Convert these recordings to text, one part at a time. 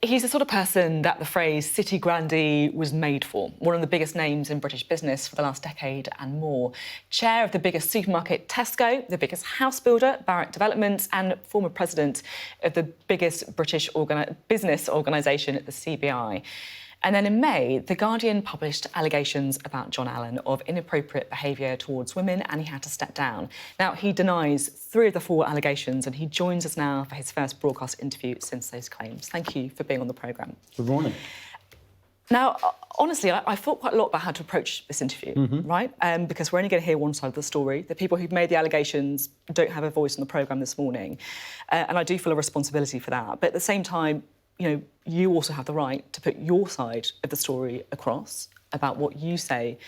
He's the sort of person that the phrase city grandee was made for. One of the biggest names in British business for the last decade and more. Chair of the biggest supermarket, Tesco, the biggest house builder, Barratt Developments, and former president of the biggest British business organisation, the CBI. And then in May, The Guardian published allegations about John Allan of inappropriate behaviour towards women, and he had to step down. Now, he denies 3 of the 4 allegations, and he joins us now for his first broadcast interview since those claims. Thank you for being on the programme. Good morning. Now, honestly, I thought quite a lot about how to approach this interview, right? Because we're only going to hear one side of the story. The people who've made the allegations don't have a voice on the programme this morning, and I do feel a responsibility for that. But at the same time, you know, you also have the right to put your side of the story across about what you say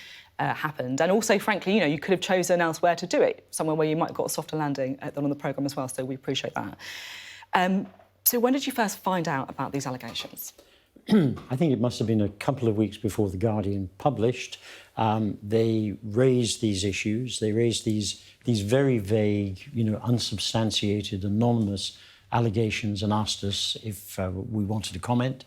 happened. And also, frankly, you know, you could have chosen elsewhere to do it, somewhere where you might have got a softer landing than on the programme as well, so we appreciate that. So when did you first find out about these allegations? I think it must have been a couple of weeks before The Guardian published. They raised these issues. They raised these very vague, you know, unsubstantiated, anonymous allegations and asked us if we wanted to comment.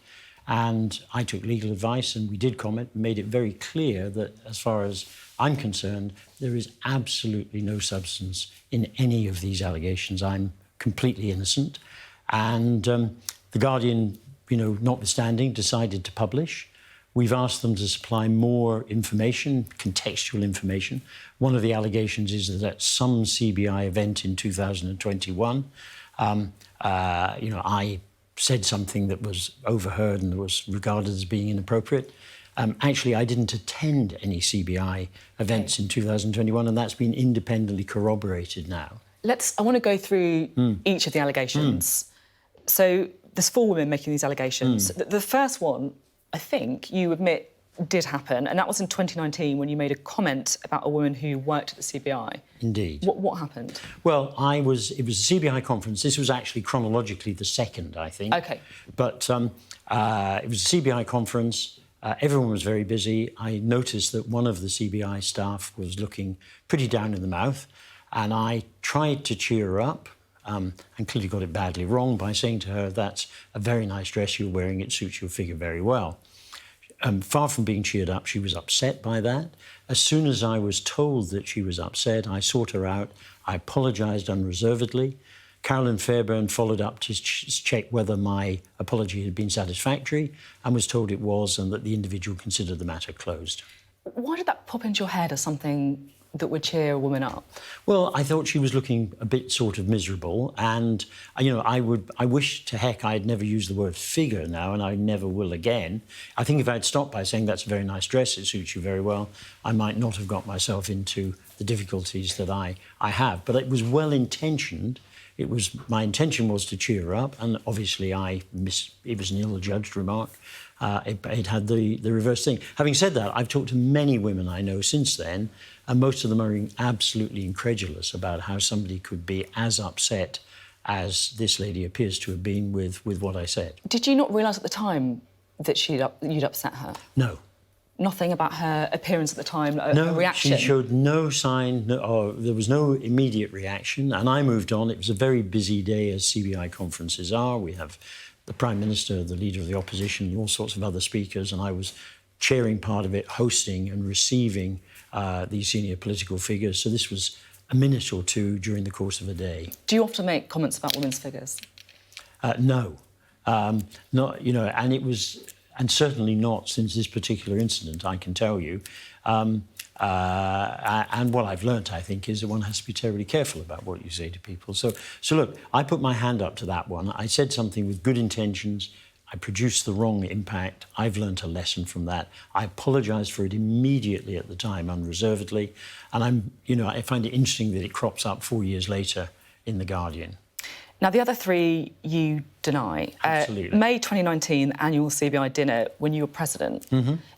And I took legal advice and we did comment and made it very clear that, as far as I'm concerned, there is absolutely no substance in any of these allegations. I'm completely innocent. And The Guardian, you know, notwithstanding, decided to publish. We've asked them to supply more information, contextual information. One of the allegations is that at some CBI event in 2021, you know, I said something that was overheard and was regarded as being inappropriate. Actually, I didn't attend any CBI events in 2021, and that's been independently corroborated now. I want to go through each of the allegations. So there's 4 women making these allegations. The first one, I think, you admit did happen, and that was in 2019 when you made a comment about a woman who worked at the CBI. Indeed. What happened? Well, it was a CBI conference. This was actually chronologically the second, I think. OK. But it was a CBI conference. Everyone was very busy. I noticed that one of the CBI staff was looking pretty down in the mouth, and I tried to cheer her up, and clearly got it badly wrong by saying to her, "That's a very nice dress you're wearing. It suits your figure very well." Far from being cheered up, she was upset by that. As soon as I was told that she was upset, I sought her out. I apologised unreservedly. Carolyn Fairbairn followed up to check whether my apology had been satisfactory and was told it was, and that the individual considered the matter closed. Why did that pop into your head as something that would cheer a woman up? Well, I thought she was looking a bit sort of miserable, and, you know, I wish to heck I'd never used the word figure now, and I never will again. I think if I'd stopped by saying that's a very nice dress, it suits you very well, I might not have got myself into the difficulties that I have. But it was well-intentioned. My intention was to cheer her up, and obviously it was an ill-judged remark. It had the reverse thing. Having said that, I've talked to many women I know since then, and most of them are absolutely incredulous about how somebody could be as upset as this lady appears to have been with what I said. Did you not realise at the time that you'd upset her? No. Nothing about her appearance at the time, a reaction? No, she showed no sign, there was no immediate reaction, and I moved on. It was a very busy day, as CBI conferences are. We have the Prime Minister, the Leader of the Opposition, all sorts of other speakers, and I was chairing part of it, hosting and receiving these senior political figures. So this was a minute or two during the course of a day. Do you often make comments about women's figures? No. Not, you know, and it was... And certainly not since this particular incident, I can tell you. And what I've learnt, I think, is that one has to be terribly careful about what you say to people. So look, I put my hand up to that one. I said something with good intentions. I produced the wrong impact. I've learnt a lesson from that. I apologised for it immediately at the time, unreservedly. And I find it interesting that it crops up 4 years later in The Guardian. Now, the other 3 you deny. Absolutely. May 2019, annual CBI dinner, when you were president,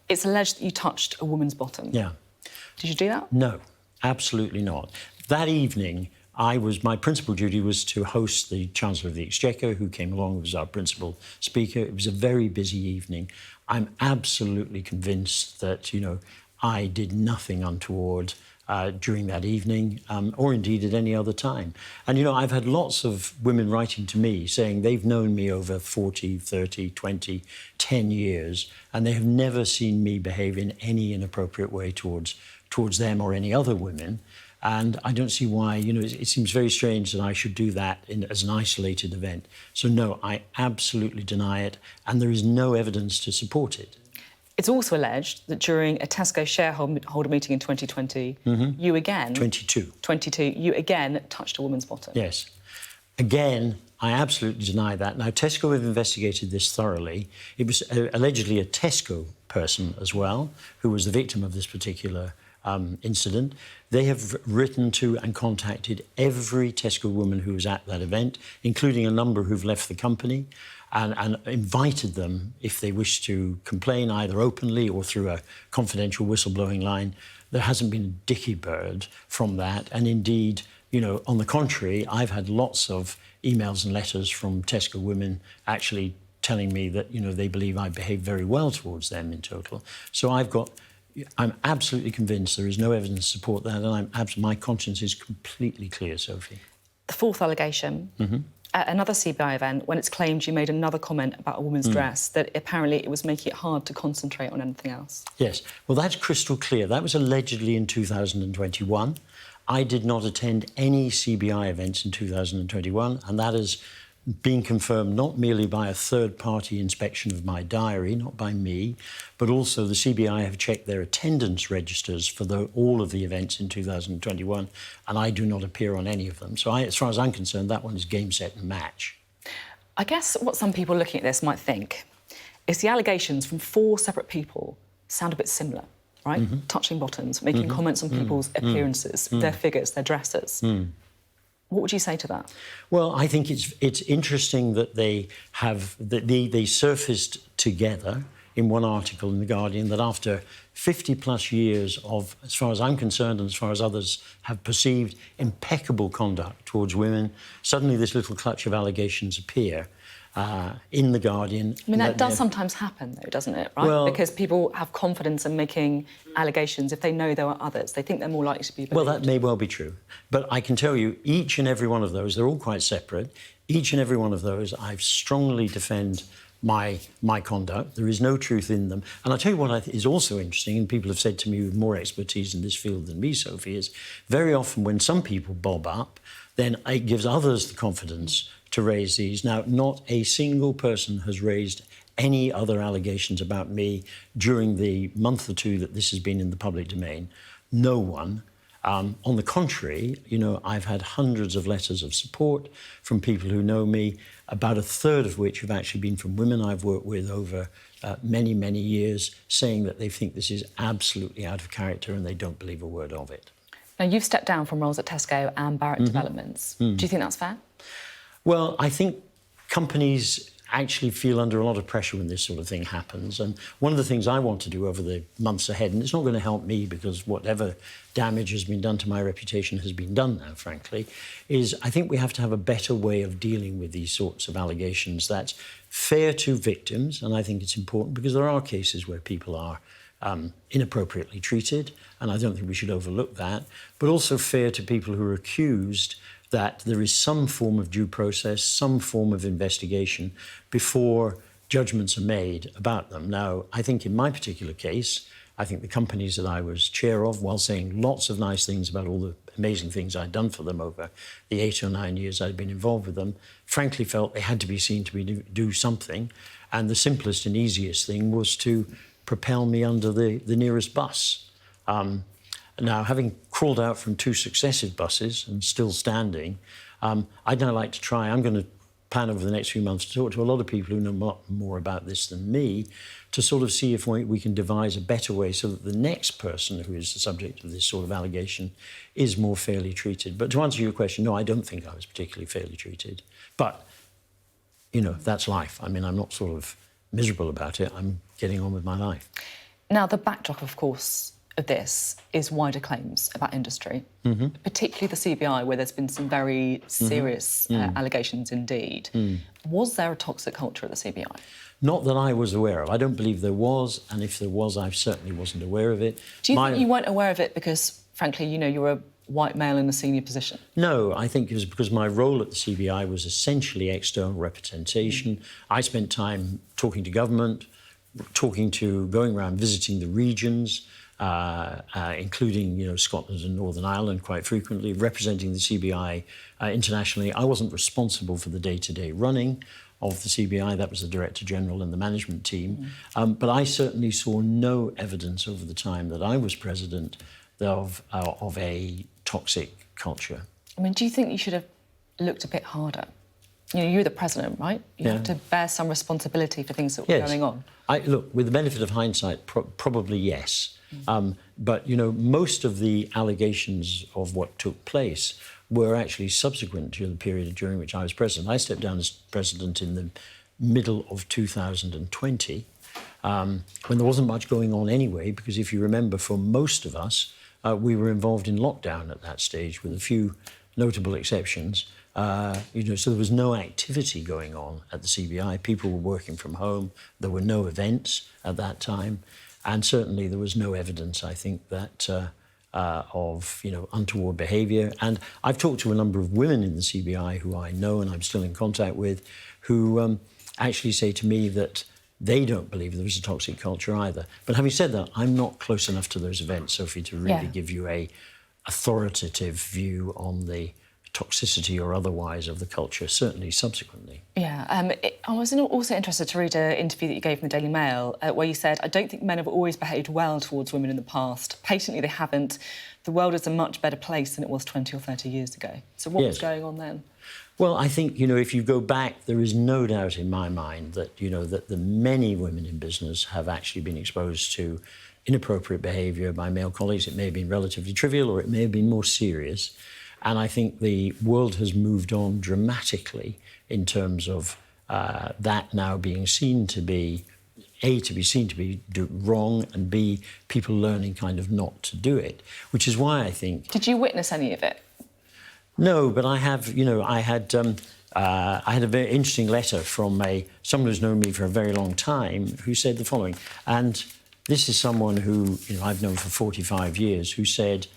it's alleged that you touched a woman's bottom. Yeah. Did you do that? No, absolutely not. That evening, my principal duty was to host the Chancellor of the Exchequer, who came along as our principal speaker. It was a very busy evening. I'm absolutely convinced that, you know, I did nothing untoward. during that evening, or indeed at any other time. And, I've had lots of women writing to me saying they've known me over 40, 30, 20, 10 years, and they have never seen me behave in any inappropriate way towards them or any other women. And I don't see why, it seems very strange that I should do that as an isolated event. So, no, I absolutely deny it, and there is no evidence to support it. It's also alleged that during a Tesco shareholder meeting in 2020, you again... 22, you again touched a woman's bottom. Yes. Again, I absolutely deny that. Now, Tesco have investigated this thoroughly. It was allegedly a Tesco person as well who was the victim of this particular incident. They have written to and contacted every Tesco woman who was at that event, including a number who've left the company, and invited them, if they wish to complain, either openly or through a confidential whistleblowing line. There hasn't been a dicky bird from that. And indeed, on the contrary, I've had lots of emails and letters from Tesco women actually telling me that, they believe I behave very well towards them in total. So I'm absolutely convinced there is no evidence to support that, and my conscience is completely clear, Sophie. The fourth allegation, at another CBI event, when it's claimed you made another comment about a woman's dress, that apparently it was making it hard to concentrate on anything else. Yes, well, that's crystal clear. That was allegedly in 2021. I did not attend any CBI events in 2021, and that has been confirmed not merely by a third-party inspection of my diary, not by me, but also the CBI have checked their attendance registers for all of the events in 2021, and I do not appear on any of them. So as far as I'm concerned, that one is game, set and match. I guess what some people looking at this might think is the allegations from 4 separate people sound a bit similar, right? Touching bottoms, making comments on people's appearances, their figures, their dresses. What would you say to that? Well, I think it's interesting that they surfaced together in one article in The Guardian that after 50-plus years of, as far as I'm concerned and as far as others have perceived, impeccable conduct towards women, suddenly this little clutch of allegations appear in The Guardian. I mean, that does sometimes happen, though, doesn't it, right? Well, because people have confidence in making allegations if they know there are others. They think they're more likely to be believed. Well, that may well be true. But I can tell you, each and every one of those, they're all quite separate. Each and every one of those, I strongly defend my conduct. There is no truth in them. And I'll tell you what is also interesting, and people have said to me with more expertise in this field than me, Sophie, is very often when some people bob up, then it gives others the confidence to raise these. Now, not a single person has raised any other allegations about me during the month or two that this has been in the public domain. No one. On the contrary, I've had hundreds of letters of support from people who know me, about a third of which have actually been from women I've worked with over many, many years, saying that they think this is absolutely out of character and they don't believe a word of it. Now, you've stepped down from roles at Tesco and Barratt Developments. Do you think that's fair? Well, I think companies actually feel under a lot of pressure when this sort of thing happens. And one of the things I want to do over the months ahead, and it's not going to help me because whatever damage has been done to my reputation has been done now, frankly, is I think we have to have a better way of dealing with these sorts of allegations that's fair to victims. And I think it's important because there are cases where people are inappropriately treated, and I don't think we should overlook that, but also fair to people who are accused, that there is some form of due process, some form of investigation before judgments are made about them. Now, I think in my particular case, I think the companies that I was chair of, while saying lots of nice things about all the amazing things I'd done for them over the 8 or 9 years I'd been involved with them, frankly felt they had to be seen to do something. And the simplest and easiest thing was to propel me under the nearest bus. Now, having crawled out from 2 successive buses and still standing, I'd now like to try. I'm going to plan over the next few months to talk to a lot of people who know a lot more about this than me, to sort of see if we can devise a better way so that the next person who is the subject of this sort of allegation is more fairly treated. But to answer your question, no, I don't think I was particularly fairly treated. But, that's life. I mean, I'm not sort of miserable about it. I'm getting on with my life. Now, the backdrop, of course, of this is wider claims about industry, particularly the CBI, where there's been some very serious allegations indeed. Was there a toxic culture at the CBI? Not that I was aware of. I don't believe there was, and if there was, I certainly wasn't aware of it. Do you think you weren't aware of it because, frankly, you know, you're a white male in a senior position? No, I think it was because my role at the CBI was essentially external representation. I spent time talking to government, going around visiting the regions, including, you know, Scotland and Northern Ireland quite frequently, representing the CBI internationally. I wasn't responsible for the day-to-day running of the CBI. That was the Director General and the management team. But I certainly saw no evidence over the time that I was president of a toxic culture. I mean, do you think you should have looked a bit harder? You know, you're the president, right? You have to bear some responsibility for things that were going on. Look, with the benefit of hindsight, probably yes. But, you know, most of the allegations of what took place were actually subsequent to the period during which I was president. I stepped down as president in the middle of 2020, when there wasn't much going on anyway, because if you remember, for most of us, we were involved in lockdown at that stage, with a few notable exceptions. You know, so there was no activity going on at the CBI. People were working from home. There were no events at that time. And certainly there was no evidence, I think, that of, you know, untoward behaviour. And I've talked to a number of women in the CBI who I know and I'm still in contact with, who actually say to me that they don't believe there was a toxic culture either. But having said that, I'm not close enough to those events, Sophie, to really give you a authoritative view on the toxicity or otherwise of the culture, certainly subsequently. Yeah, I was also interested to read an interview that you gave in the Daily Mail where you said, I don't think men have always behaved well towards women in the past. Patently, they haven't. The world is a much better place than it was 20 or 30 years ago. So what was going on then? Well, I think, you know, if you go back, there is no doubt in my mind that, you know, that the many women in business have actually been exposed to inappropriate behaviour by male colleagues. It may have been relatively trivial or it may have been more serious. And I think the world has moved on dramatically in terms of that now being seen to be, A, to be seen to be wrong, and B, people learning kind of not to do it, which is why I think... Did you witness any of it? No, but I have, you know, I had a very interesting letter from someone who's known me for a very long time who said the following, and this is someone who, you know, I've known for 45 years, who said...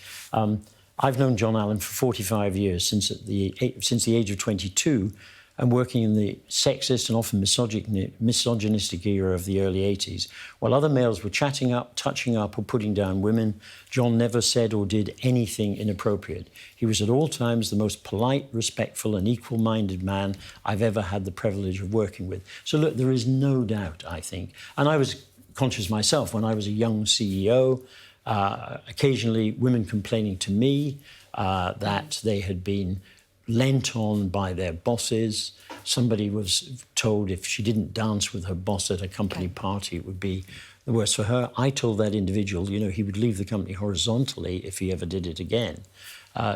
I've known John Allan for 45 years, since the age of 22, and working in the sexist and often misogynistic era of the early 80s. While other males were chatting up, touching up, or putting down women, John never said or did anything inappropriate. He was at all times the most polite, respectful, and equal-minded man I've ever had the privilege of working with. So look, there is no doubt, I think, and I was conscious myself when I was a young CEO. Occasionally women complaining to me that they had been lent on by their bosses. Somebody was told if she didn't dance with her boss at a company party, it would be the worst for her. I told that individual, you know, he would leave the company horizontally if he ever did it again.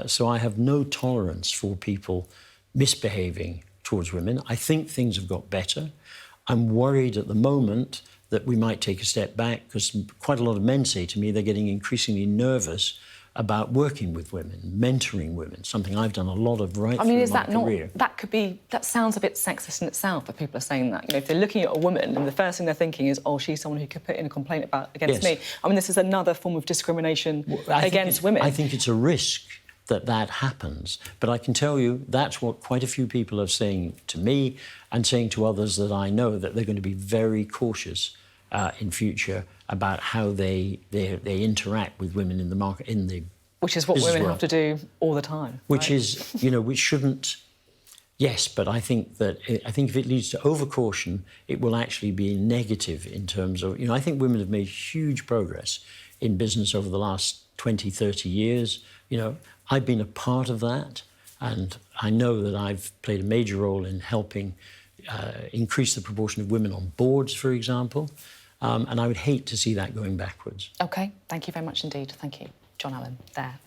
So I have no tolerance for people misbehaving towards women. I think things have got better. I'm worried at the moment that we might take a step back, because quite a lot of men say to me they're getting increasingly nervous about working with women, mentoring women, something I've done a lot of right through my career. That sounds a bit sexist in itself if people are saying that. You know, if they're looking at a woman and the first thing they're thinking is, oh, she's someone who could put in a complaint against me. I mean, this is another form of discrimination against women. I think it's a risk that happens. But I can tell you that's what quite a few people are saying to me and saying to others that I know, that they're going to be very cautious in future about how they interact with women in the market, in the which is what women have to do all the time. Which is, you know, which shouldn't... Yes, but I think if it leads to overcaution, it will actually be negative in terms of... You know, I think women have made huge progress in business over the last 20, 30 years. You know, I've been a part of that, and I know that I've played a major role in helping increase the proportion of women on boards, for example, and I would hate to see that going backwards. OK, thank you very much indeed. Thank you. John Allan, there.